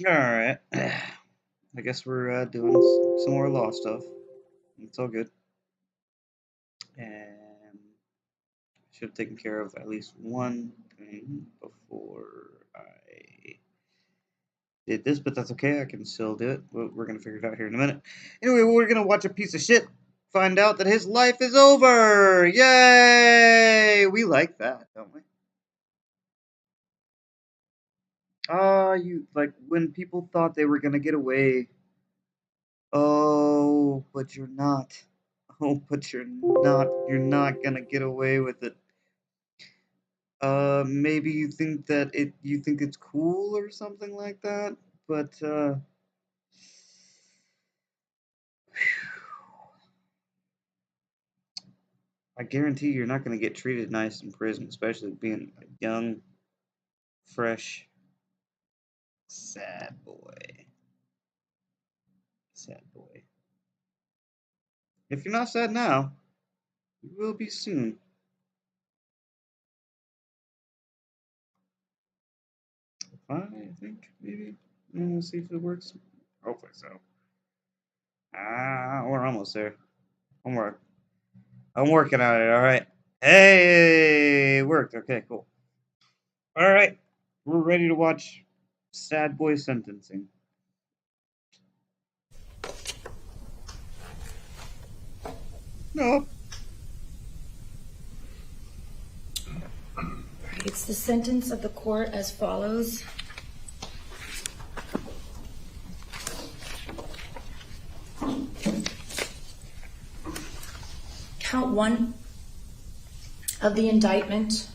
Alright. I guess we're doing some more law stuff. It's all good. And should have taken care of at least one thing before I did this, but that's okay. I can still do it. We're going to figure it out here in a minute. Anyway, we're going to watch a piece of shit find out that his life is over. Yay! We like that, don't we? You like when people thought they were going to get away. Oh, but you're not. Oh, but you're not. You're not going to get away with it. Maybe you think that you think it's cool or something like that, but I guarantee you're not going to get treated nice in prison, especially being a young, fresh, sad boy. Sad boy. If you're not sad now, you will be soon. I think maybe. We'll see if it works. Hopefully so. We're almost there. I'm working on it. All right. Hey, it worked. Okay, cool. All right, we're ready to watch Sad Boy Sentencing. No. It's the sentence of the court as follows. Count 1 of the indictment,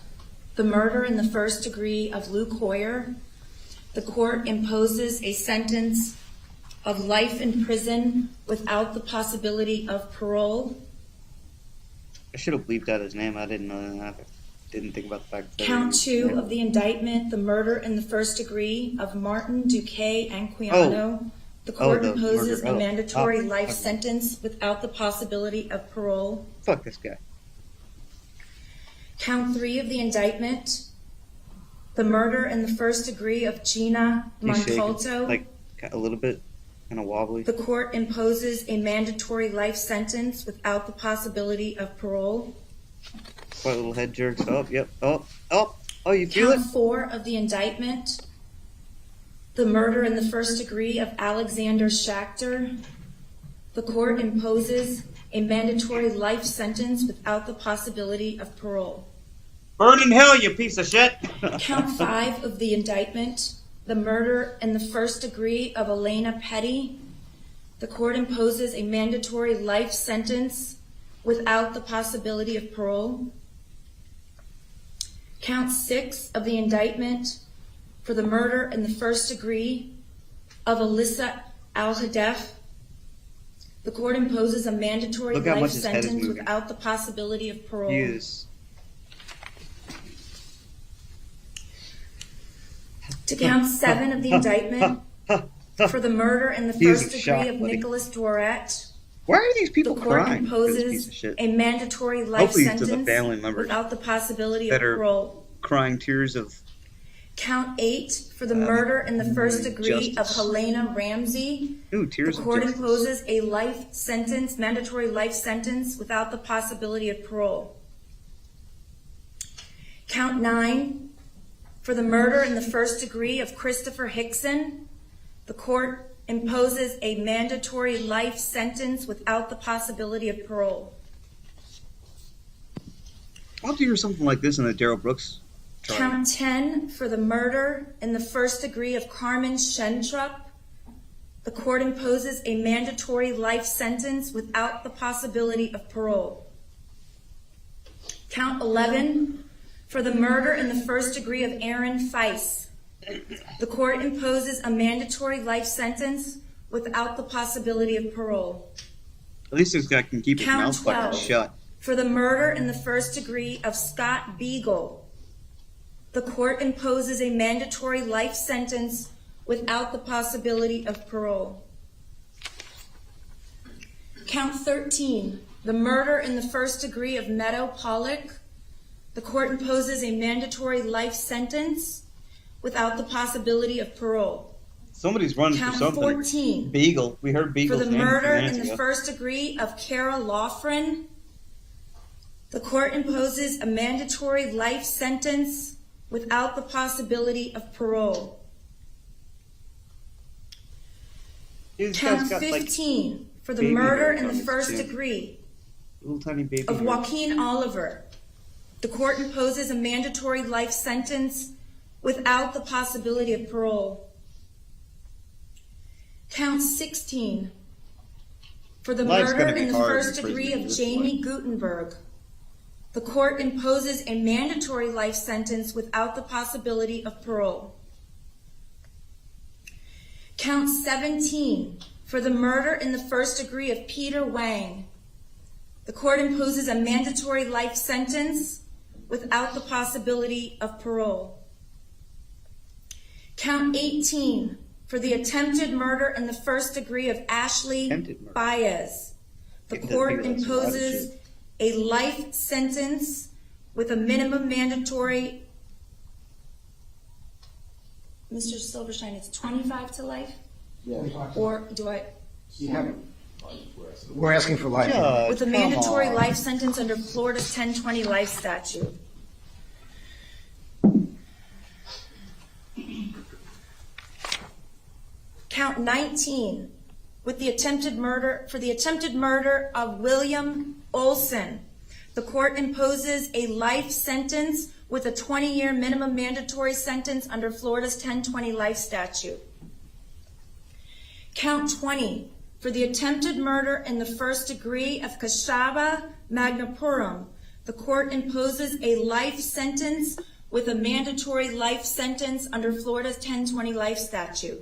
the murder in the first degree of Luke Hoyer. The court imposes a sentence of life in prison without the possibility of parole. I should have bleeped out his name. I didn't know that. Didn't think about the fact that. Count 2 of the indictment, the murder in the first degree of Martin Duque Anquiano. The court imposes a mandatory life sentence without the possibility of parole. Fuck this guy. Count 3 of the indictment, the murder in the first degree of Gina Montalto. Like a little bit, kind of wobbly. The court imposes a mandatory life sentence without the possibility of parole. Quite little head jerks. Oh, yep. Oh, you feel it? Count 4 of the indictment, the murder in the first degree of Alexander Schachter. The court imposes a mandatory life sentence without the possibility of parole. Burn in hell, you piece of shit! Count 5 of the indictment, the murder in the first degree of Elena Petty. The court imposes a mandatory life sentence without the possibility of parole. Count 6 of the indictment for the murder in the first degree of Alyssa Al-Hadef. The court imposes a mandatory life sentence without the possibility of parole. Yes. To count 7 of the indictment for the murder in the first degree of Nicholas Dworet. Why are these people crying? The court imposes a mandatory life sentence without the possibility of parole. Crying tears of. Count 8 for the murder in the first degree of Helena Ramsey. Ooh, tears the court imposes a life sentence, mandatory life sentence without the possibility of parole. Count 9 for the murder in the first degree of Christopher Hickson. The court imposes a mandatory life sentence without the possibility of parole. I'll do something like this in the Darrell Brooks trial. Count 10 for the murder in the first degree of Carmen Schentrup. The court imposes a mandatory life sentence without the possibility of parole. Count 11 for the murder in the first degree of Aaron Feiss. The court imposes a mandatory life sentence without the possibility of parole. At least this guy can keep his mouth fucking shut. For the murder in the first degree of Scott Beagle. The court imposes a mandatory life sentence without the possibility of parole. Count 13, the murder in the first degree of Meadow Pollock. The court imposes a mandatory life sentence without the possibility of parole. Somebody's running Count for something. 14. Beagle. We heard For Beagle's the name a few murder minutes in the ago. first degree of Kara Loughran, the court imposes a mandatory life sentence without the possibility of parole. This Count guy's got, like, 15. For the baby murder hair in the on his first chin. degree little tiny baby. of hair. Joaquin Oliver, the court imposes a mandatory life sentence without the possibility of parole. Count 16. For the Life's murder gonna be in the hard first in prison degree at of this Jamie point. Gutenberg, the court imposes a mandatory life sentence without the possibility of parole. Count 17. For the murder in the first degree of Peter Wang, the court imposes a mandatory life sentence without the possibility of parole. Count 18. For the attempted murder in the first degree of Ashley Attempted murder. Baez, the Getting court that big, that's a lot of imposes shit. a life sentence with a minimum mandatory. Mr. Silverstein, it's 25 to life? Or do I? You haven't. We're asking for life. Judge, With a come mandatory on. life sentence under Florida's 1020 life statute. Count 19. With the attempted murder, for the attempted murder of William Olson, the court imposes a life sentence with a 20-year minimum mandatory sentence under Florida's 1020 life statute. Count 20. For the attempted murder in the first degree of Kashaba Magnapuram, the court imposes a life sentence with a mandatory life sentence under Florida's 1020 life statute.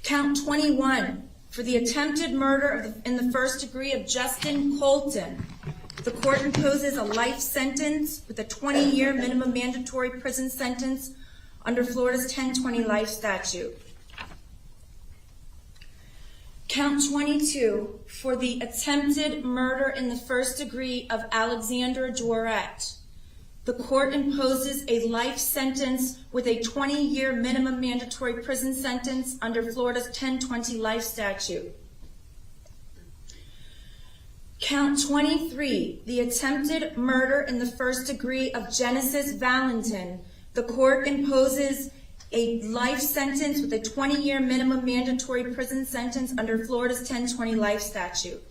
Count 21. For the attempted murder in the first degree of Justin Colton, the court imposes a life sentence with a 20-year minimum mandatory prison sentence under Florida's 1020 life statute. Count 22. For the attempted murder in the first degree of Alexander Dworet, the court imposes a life sentence with a 20-year minimum mandatory prison sentence under Florida's 1020 life statute. Count 23, the attempted murder in the first degree of Genesis Valentin, the court imposes a life sentence with a 20-year minimum mandatory prison sentence under Florida's 1020 life statute.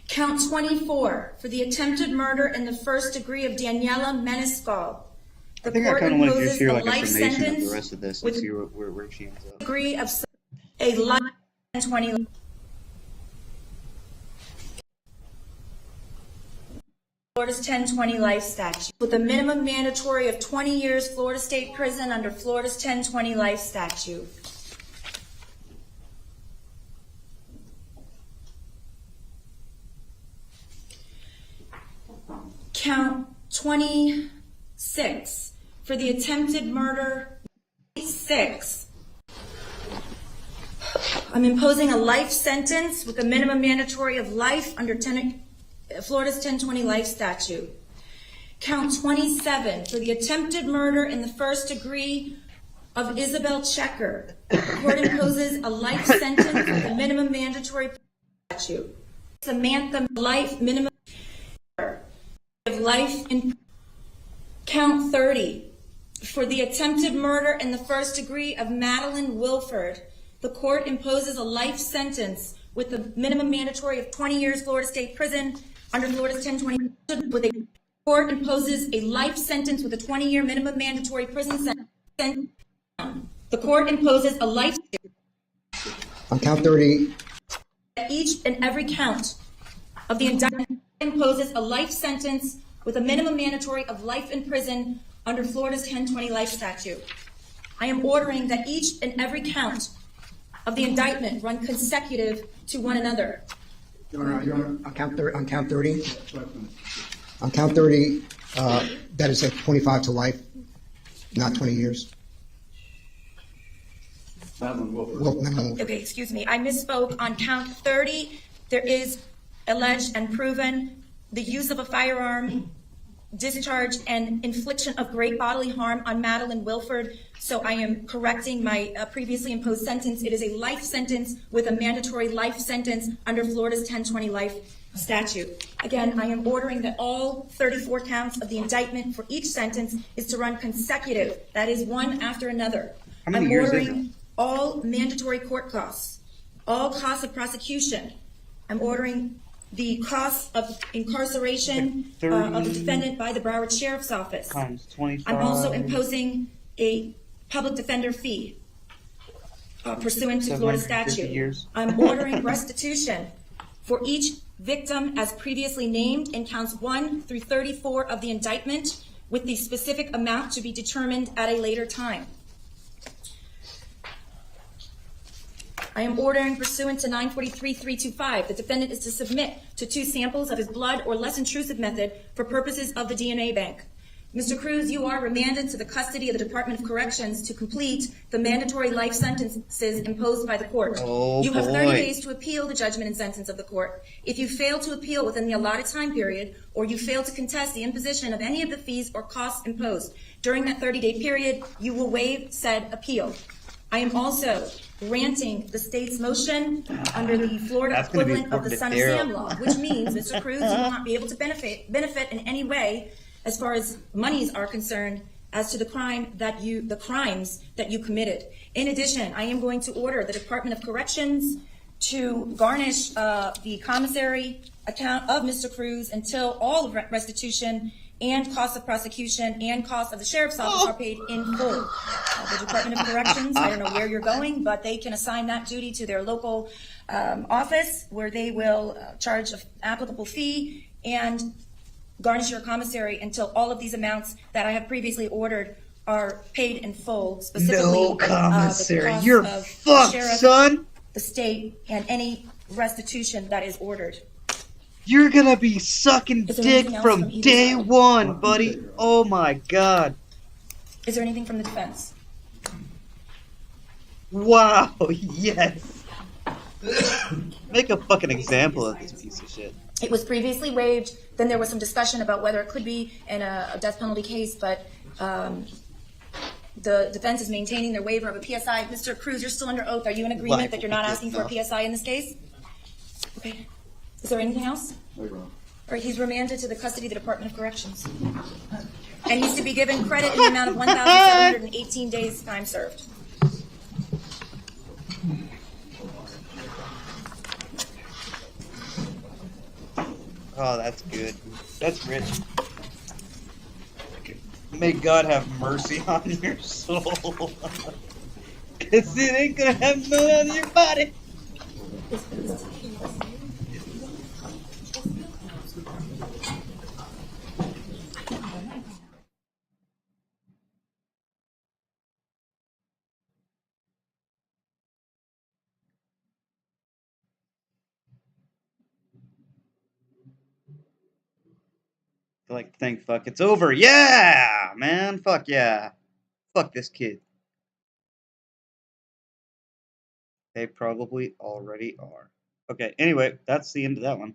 Count 24, for the attempted murder in the first degree of Daniela Menescal, the I think I court kind of want to imposes just hear a like a life summation of the sentence rest of this and with see where she ends up. degree of a life 1020 Florida's 1020 life statute with a minimum mandatory of 20 years Florida State Prison under Florida's 1020 life statute. Count 26 for the attempted murder 6. I'm imposing a life sentence with a minimum mandatory of life under Florida's 1020 life statute. Count 27 for the attempted murder in the first degree of Isabel Checker. The court imposes a life sentence with a minimum mandatory statute. Samantha, life minimum of life in. Count 30 for the attempted murder in the first degree of Madeline Wilford. The court imposes a life sentence with a minimum mandatory of 20 years Florida State Prison under Florida's 1020. With a court imposes a life sentence with a 20-year minimum mandatory prison sentence. The court imposes a life On count 30, at each and every count of the indictment imposes a life sentence with a minimum mandatory of life in prison under Florida's 1020 life statute. I am ordering that each and every count of the indictment run consecutive to one another. Your Honor, on count 30, that is a 25 to life, not 20 years. Madeline Wilford. Well, no. Okay, excuse me. I misspoke. On count 30, there is alleged and proven the use of a firearm discharge and infliction of great bodily harm on Madeline Wilford. So I am correcting my previously imposed sentence. It is a life sentence with a mandatory life sentence under Florida's 1020 life statute. Again, I am ordering that all 34 counts of the indictment for each sentence is to run consecutive. That is one after another. How many I'm years is ordering all mandatory court costs, all costs of prosecution. I'm ordering the costs of incarceration of the defendant by the Broward Sheriff's Office. Times 25. I'm also imposing a public defender fee pursuant to Florida 750 statute. years. I'm ordering restitution for each victim as previously named in counts 1 through 34 of the indictment, with the specific amount to be determined at a later time. I am ordering pursuant to 943-325, the defendant is to submit to 2 samples of his blood or less intrusive method for purposes of the DNA bank. Mr. Cruz, you are remanded to the custody of the Department of Corrections to complete the mandatory life sentences imposed by the court. Oh, you have boy. 30 days to appeal the judgment and sentence of the court. If you fail to appeal within the allotted time period, or you fail to contest the imposition of any of the fees or costs imposed during that 30-day period, you will waive said appeal. I am also granting the state's motion under the Florida That's gonna be equivalent of the important Son to of Daryl. Sam law, which means, Mr. Cruz, you will not be able to benefit in any way as far as monies are concerned as to the crimes that you committed. In addition, I am going to order the Department of Corrections to garnish the commissary account of Mr. Cruz until all of restitution and costs of prosecution and costs of the sheriff's office are paid in full. The Department of Corrections, I don't know where you're going, but they can assign that duty to their local office, where they will charge an applicable fee and garnish your commissary until all of these amounts that I have previously ordered are paid in full, specifically No commissary. the costs You're of the fucked, sheriff, son. the state, and any restitution that is ordered. You're gonna be sucking Is there dick anything else from from either day side? one, buddy. Oh my god. Is there anything from the defense? Wow, yes. Make a fucking example of this piece of shit. It was previously waived. Then there was some discussion about whether it could be in a death penalty case, but the defense is maintaining their waiver of a PSI. Mr. Cruz, you're still under oath. Are you in agreement that you're not asking for a PSI in this case? Okay. Is there anything else? All right, he's remanded to the custody of the Department of Corrections. And he's to be given credit in the amount of 1,718 days time served. Oh, that's good. That's rich. May God have mercy on your soul. Cause it ain't gonna have none on your body. Like, thank fuck, it's over. Yeah, man. Fuck yeah. Fuck this kid. They probably already are. Okay, anyway, that's the end of that one.